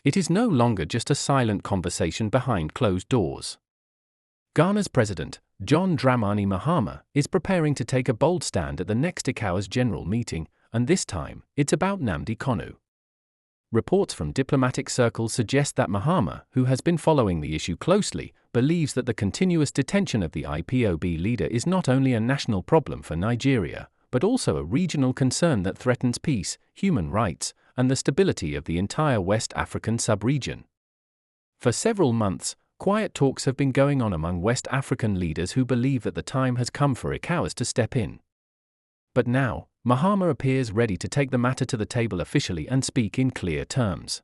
It is no longer just a silent conversation behind closed doors. Ghana's President, John Dramani Mahama, is preparing to take a bold stand at the next ECOWAS General Meeting, and this time, it's about Nnamdi Kanu. Reports from diplomatic circles suggest that Mahama, who has been following the issue closely, believes that the continuous detention of the IPOB leader is not only a national problem for Nigeria, but also a regional concern that threatens peace, human rights, and the stability of the entire West African sub-region. For several months, quiet talks have been going on among West African leaders who believe that the time has come for ECOWAS to step in. But now, Mahama appears ready to take the matter to the table officially and speak in clear terms.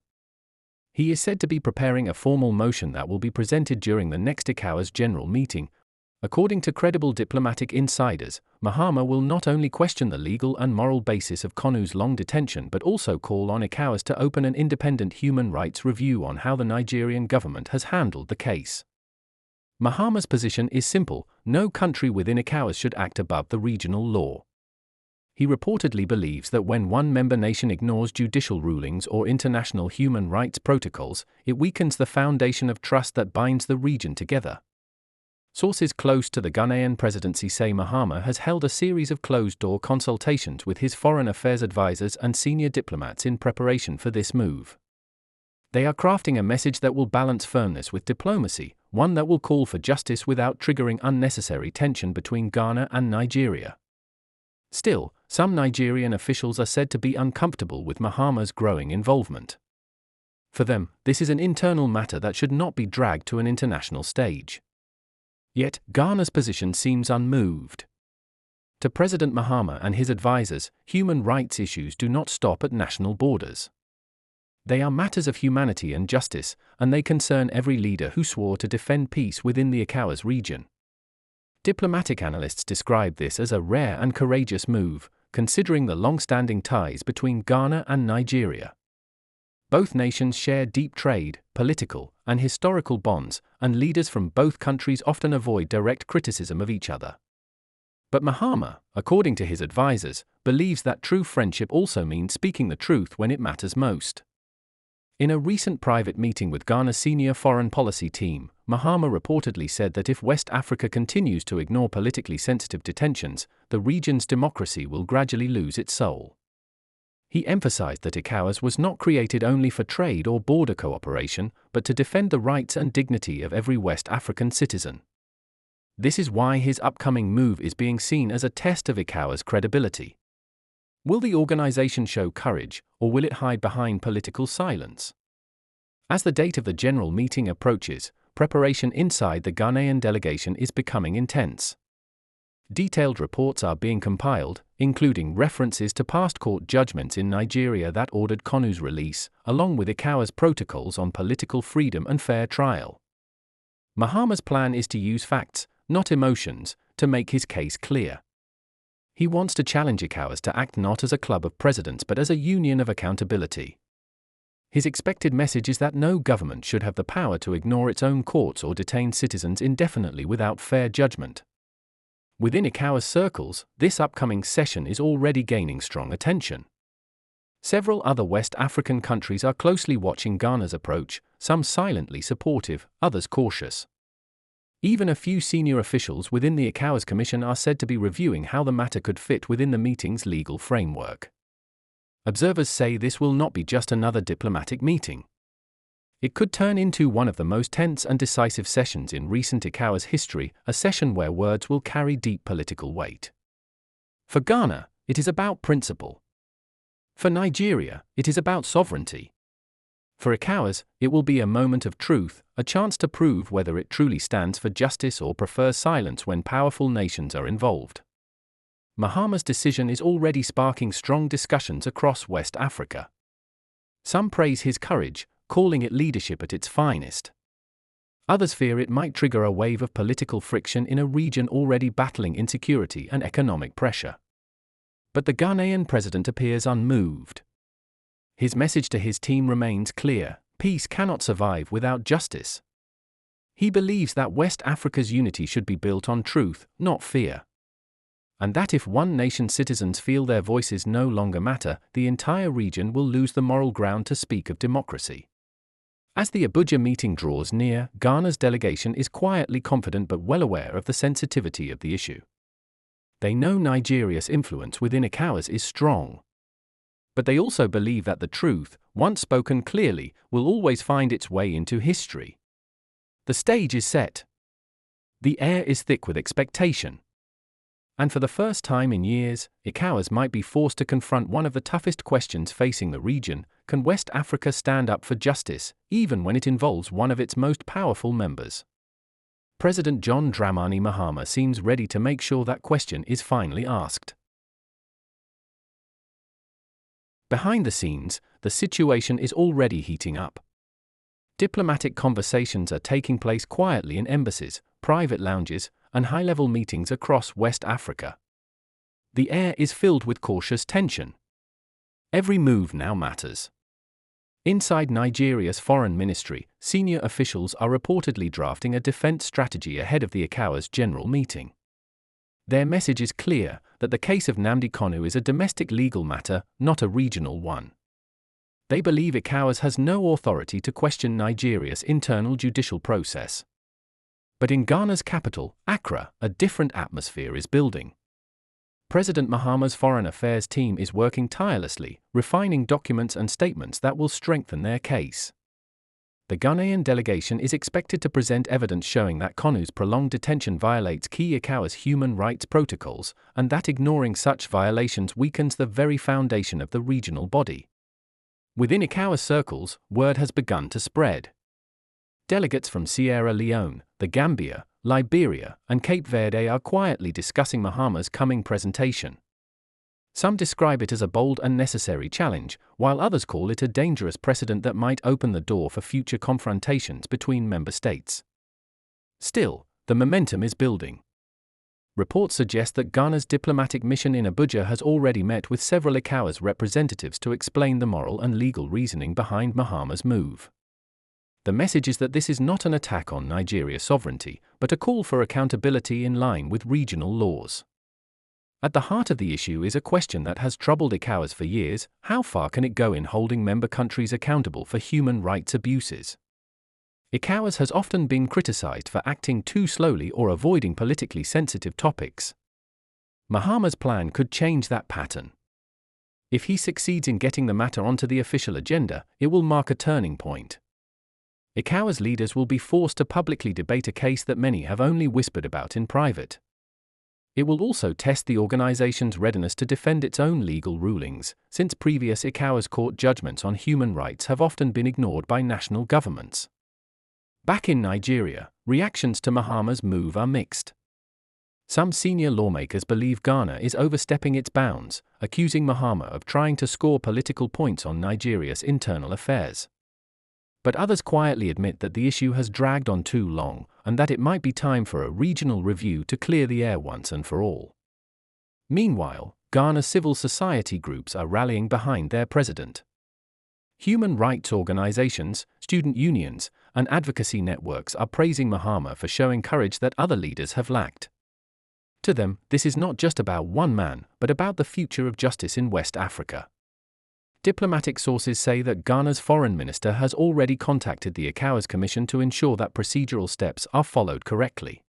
He is said to be preparing a formal motion that will be presented during the next ECOWAS General Meeting. According to credible diplomatic insiders, Mahama will not only question the legal and moral basis of Kanu's long detention but also call on ECOWAS to open an independent human rights review on how the Nigerian government has handled the case. Mahama's position is simple: no country within ECOWAS should act above the regional law. He reportedly believes that when one member nation ignores judicial rulings or international human rights protocols, it weakens the foundation of trust that binds the region together. Sources close to the Ghanaian presidency say Mahama has held a series of closed-door consultations with his foreign affairs advisors and senior diplomats in preparation for this move. They are crafting a message that will balance firmness with diplomacy, one that will call for justice without triggering unnecessary tension between Ghana and Nigeria. Still, some Nigerian officials are said to be uncomfortable with Mahama's growing involvement. For them, this is an internal matter that should not be dragged to an international stage. Yet, Ghana's position seems unmoved. To President Mahama and his advisors, human rights issues do not stop at national borders. They are matters of humanity and justice, and they concern every leader who swore to defend peace within the ECOWAS region. Diplomatic analysts describe this as a rare and courageous move, considering the long-standing ties between Ghana and Nigeria. Both nations share deep trade, political, and historical bonds, and leaders from both countries often avoid direct criticism of each other. But Mahama, according to his advisors, believes that true friendship also means speaking the truth when it matters most. In a recent private meeting with Ghana's senior foreign policy team, Mahama reportedly said that if West Africa continues to ignore politically sensitive detentions, the region's democracy will gradually lose its soul. He emphasized that ECOWAS was not created only for trade or border cooperation, but to defend the rights and dignity of every West African citizen. This is why his upcoming move is being seen as a test of ECOWAS' credibility. Will the organization show courage, or will it hide behind political silence? As the date of the general meeting approaches, preparation inside the Ghanaian delegation is becoming intense. Detailed reports are being compiled, including references to past court judgments in Nigeria that ordered Kanu's release, along with ECOWAS protocols on political freedom and fair trial. Mahama's plan is to use facts, not emotions, to make his case clear. He wants to challenge ECOWAS to act not as a club of presidents but as a union of accountability. His expected message is that no government should have the power to ignore its own courts or detain citizens indefinitely without fair judgment. Within ECOWAS circles, this upcoming session is already gaining strong attention. Several other West African countries are closely watching Ghana's approach, some silently supportive, others cautious. Even a few senior officials within the ECOWAS Commission are said to be reviewing how the matter could fit within the meeting's legal framework. Observers say this will not be just another diplomatic meeting. It could turn into one of the most tense and decisive sessions in recent ECOWAS history, a session where words will carry deep political weight. For Ghana, it is about principle. For Nigeria, it is about sovereignty. For ECOWAS, it will be a moment of truth, a chance to prove whether it truly stands for justice or prefers silence when powerful nations are involved. Mahama's decision is already sparking strong discussions across West Africa. Some praise his courage, calling it leadership at its finest. Others fear it might trigger a wave of political friction in a region already battling insecurity and economic pressure. But the Ghanaian president appears unmoved. His message to his team remains clear: peace cannot survive without justice. He believes that West Africa's unity should be built on truth, not fear. And that if one nation's citizens feel their voices no longer matter, the entire region will lose the moral ground to speak of democracy. As the Abuja meeting draws near, Ghana's delegation is quietly confident but well aware of the sensitivity of the issue. They know Nigeria's influence within ECOWAS is strong. But they also believe that the truth, once spoken clearly, will always find its way into history. The stage is set. The air is thick with expectation. And for the first time in years, ECOWAS might be forced to confront one of the toughest questions facing the region: can West Africa stand up for justice, even when it involves one of its most powerful members? President John Dramani Mahama seems ready to make sure that question is finally asked. Behind the scenes, the situation is already heating up. Diplomatic conversations are taking place quietly in embassies, private lounges, and high-level meetings across West Africa. The air is filled with cautious tension. Every move now matters. Inside Nigeria's foreign ministry, senior officials are reportedly drafting a defense strategy ahead of the ECOWAS General Meeting. Their message is clear, that the case of Nnamdi Kanu is a domestic legal matter, not a regional one. They believe ECOWAS has no authority to question Nigeria's internal judicial process. But in Ghana's capital, Accra, a different atmosphere is building. President Mahama's foreign affairs team is working tirelessly, refining documents and statements that will strengthen their case. The Ghanaian delegation is expected to present evidence showing that Kanu's prolonged detention violates key ECOWAS human rights protocols, and that ignoring such violations weakens the very foundation of the regional body. Within ECOWAS circles, word has begun to spread. Delegates from Sierra Leone, the Gambia, Liberia, and Cape Verde are quietly discussing Mahama's coming presentation. Some describe it as a bold and necessary challenge, while others call it a dangerous precedent that might open the door for future confrontations between member states. Still, the momentum is building. Reports suggest that Ghana's diplomatic mission in Abuja has already met with several ECOWAS representatives to explain the moral and legal reasoning behind Mahama's move. The message is that this is not an attack on Nigeria's sovereignty, but a call for accountability in line with regional laws. At the heart of the issue is a question that has troubled ECOWAS for years: how far can it go in holding member countries accountable for human rights abuses? ECOWAS has often been criticized for acting too slowly or avoiding politically sensitive topics. Mahama's plan could change that pattern. If he succeeds in getting the matter onto the official agenda, it will mark a turning point. ECOWAS leaders will be forced to publicly debate a case that many have only whispered about in private. It will also test the organization's readiness to defend its own legal rulings, since previous ECOWAS court judgments on human rights have often been ignored by national governments. Back in Nigeria, reactions to Mahama's move are mixed. Some senior lawmakers believe Ghana is overstepping its bounds, accusing Mahama of trying to score political points on Nigeria's internal affairs. But others quietly admit that the issue has dragged on too long, and that it might be time for a regional review to clear the air once and for all. Meanwhile, Ghana's civil society groups are rallying behind their president. Human rights organizations, student unions, and advocacy networks are praising Mahama for showing courage that other leaders have lacked. To them, this is not just about one man, but about the future of justice in West Africa. Diplomatic sources say that Ghana's foreign minister has already contacted the ECOWAS Commission to ensure that procedural steps are followed correctly.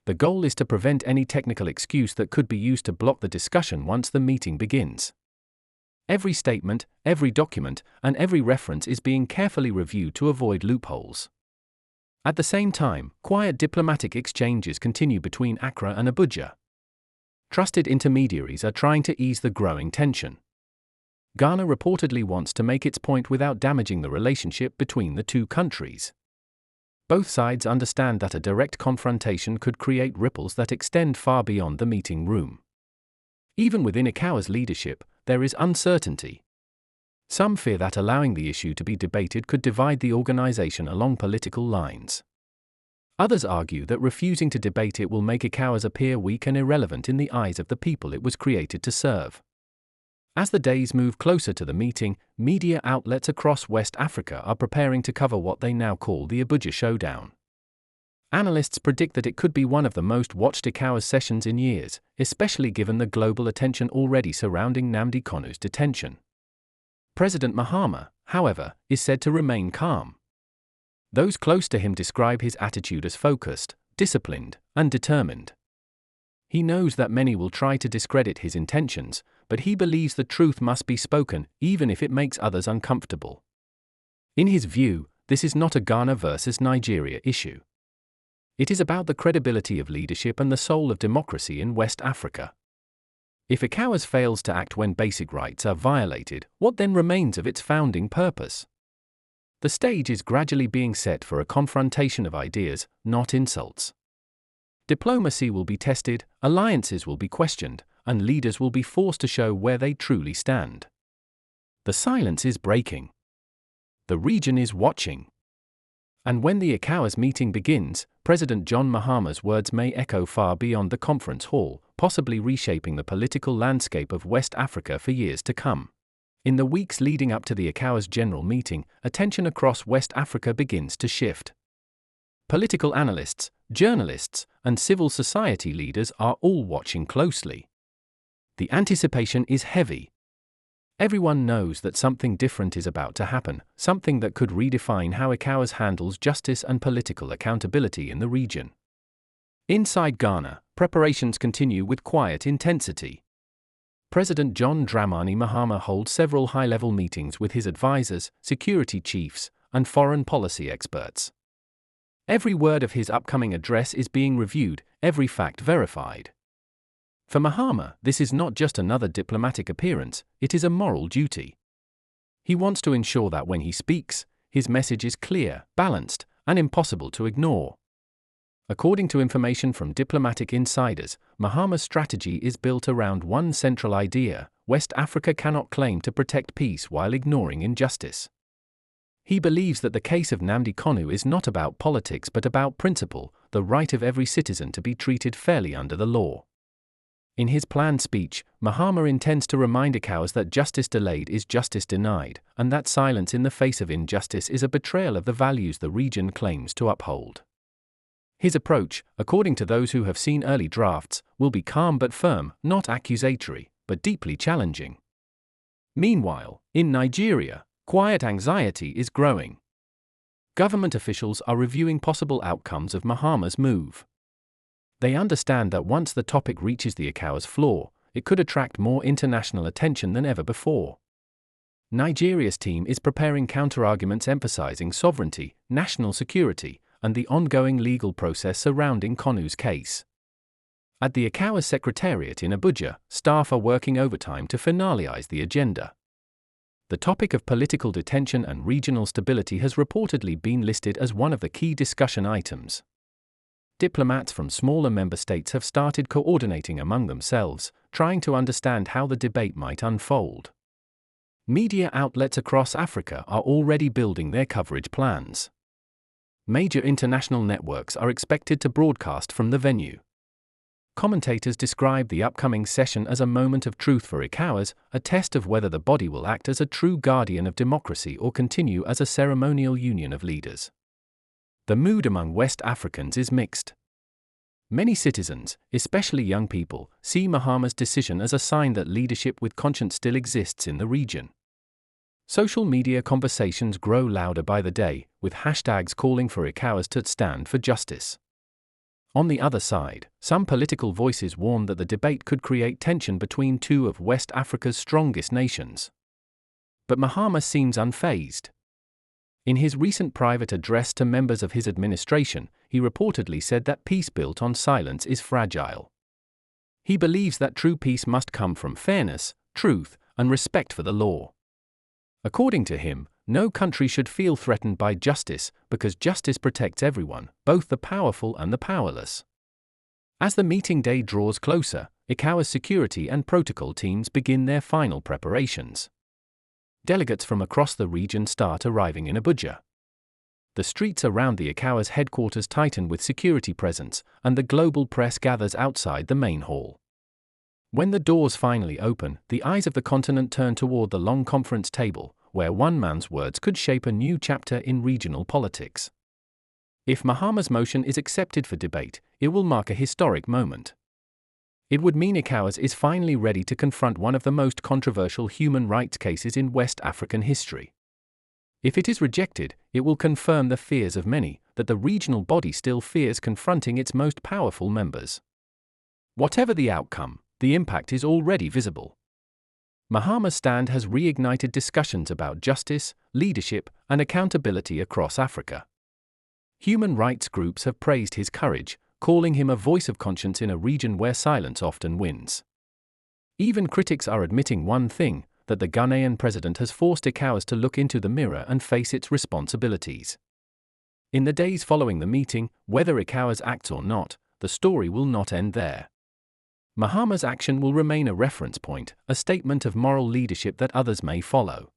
The goal is to prevent any technical excuse that could be used to block the discussion once the meeting begins. Every statement, every document, and every reference is being carefully reviewed to avoid loopholes. At the same time, quiet diplomatic exchanges continue between Accra and Abuja. Trusted intermediaries are trying to ease the growing tension. Ghana reportedly wants to make its point without damaging the relationship between the two countries. Both sides understand that a direct confrontation could create ripples that extend far beyond the meeting room. Even within ECOWAS leadership, there is uncertainty. Some fear that allowing the issue to be debated could divide the organization along political lines. Others argue that refusing to debate it will make ECOWAS appear weak and irrelevant in the eyes of the people it was created to serve. As the days move closer to the meeting, media outlets across West Africa are preparing to cover what they now call the Abuja Showdown. Analysts predict that it could be one of the most watched ECOWAS sessions in years, especially given the global attention already surrounding Nnamdi Kanu's detention. President Mahama, however, is said to remain calm. Those close to him describe his attitude as focused, disciplined, and determined. He knows that many will try to discredit his intentions, but he believes the truth must be spoken, even if it makes others uncomfortable. In his view, this is not a Ghana versus Nigeria issue. It is about the credibility of leadership and the soul of democracy in West Africa. If ECOWAS fails to act when basic rights are violated, what then remains of its founding purpose? The stage is gradually being set for a confrontation of ideas, not insults. Diplomacy will be tested, alliances will be questioned, and leaders will be forced to show where they truly stand. The silence is breaking. The region is watching. And when the ECOWAS meeting begins, President John Mahama's words may echo far beyond the conference hall, possibly reshaping the political landscape of West Africa for years to come. In the weeks leading up to the ECOWAS General Meeting, attention across West Africa begins to shift. Political analysts, journalists, and civil society leaders are all watching closely. The anticipation is heavy. Everyone knows that something different is about to happen, something that could redefine how ECOWAS handles justice and political accountability in the region. Inside Ghana, preparations continue with quiet intensity. President John Dramani Mahama holds several high-level meetings with his advisors, security chiefs, and foreign policy experts. Every word of his upcoming address is being reviewed, every fact verified. For Mahama, this is not just another diplomatic appearance, it is a moral duty. He wants to ensure that when he speaks, his message is clear, balanced, and impossible to ignore. According to information from diplomatic insiders, Mahama's strategy is built around one central idea: West Africa cannot claim to protect peace while ignoring injustice. He believes that the case of Nnamdi Kanu is not about politics but about principle, the right of every citizen to be treated fairly under the law. In his planned speech, Mahama intends to remind ECOWAS that justice delayed is justice denied, and that silence in the face of injustice is a betrayal of the values the region claims to uphold. His approach, according to those who have seen early drafts, will be calm but firm, not accusatory, but deeply challenging. Meanwhile, in Nigeria, quiet anxiety is growing. Government officials are reviewing possible outcomes of Mahama's move. They understand that once the topic reaches the ECOWAS floor, it could attract more international attention than ever before. Nigeria's team is preparing counterarguments emphasizing sovereignty, national security, and the ongoing legal process surrounding Kanu's case. At the ECOWAS Secretariat in Abuja, staff are working overtime to finalize the agenda. The topic of political detention and regional stability has reportedly been listed as one of the key discussion items. Diplomats from smaller member states have started coordinating among themselves, trying to understand how the debate might unfold. Media outlets across Africa are already building their coverage plans. Major international networks are expected to broadcast from the venue. Commentators describe the upcoming session as a moment of truth for ECOWAS, a test of whether the body will act as a true guardian of democracy or continue as a ceremonial union of leaders. The mood among West Africans is mixed. Many citizens, especially young people, see Mahama's decision as a sign that leadership with conscience still exists in the region. Social media conversations grow louder by the day, with hashtags calling for ECOWAS to stand for justice. On the other side, some political voices warn that the debate could create tension between two of West Africa's strongest nations. But Mahama seems unfazed. In his recent private address to members of his administration, he reportedly said that peace built on silence is fragile. He believes that true peace must come from fairness, truth, and respect for the law. According to him, no country should feel threatened by justice because justice protects everyone, both the powerful and the powerless. As the meeting day draws closer, ECOWAS security and protocol teams begin their final preparations. Delegates from across the region start arriving in Abuja. The streets around the ECOWAS headquarters tighten with security presence, and the global press gathers outside the main hall. When the doors finally open, the eyes of the continent turn toward the long conference table, where one man's words could shape a new chapter in regional politics. If Mahama's motion is accepted for debate, it will mark a historic moment. It would mean ECOWAS is finally ready to confront one of the most controversial human rights cases in West African history. If it is rejected, it will confirm the fears of many that the regional body still fears confronting its most powerful members. Whatever the outcome, the impact is already visible. Mahama's stand has reignited discussions about justice, leadership, and accountability across Africa. Human rights groups have praised his courage, calling him a voice of conscience in a region where silence often wins. Even critics are admitting one thing, that the Ghanaian president has forced ECOWAS to look into the mirror and face its responsibilities. In the days following the meeting, whether ECOWAS acts or not, the story will not end there. Mahama's action will remain a reference point, a statement of moral leadership that others may follow.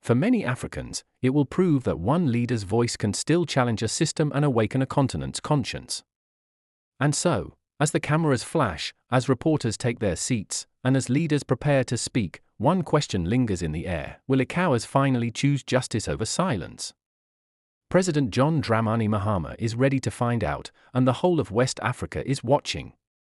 For many Africans, it will prove that one leader's voice can still challenge a system and awaken a continent's conscience. And so, as the cameras flash, as reporters take their seats, and as leaders prepare to speak, one question lingers in the air: will ECOWAS finally choose justice over silence? President John Dramani Mahama is ready to find out, and the whole of West Africa is watching.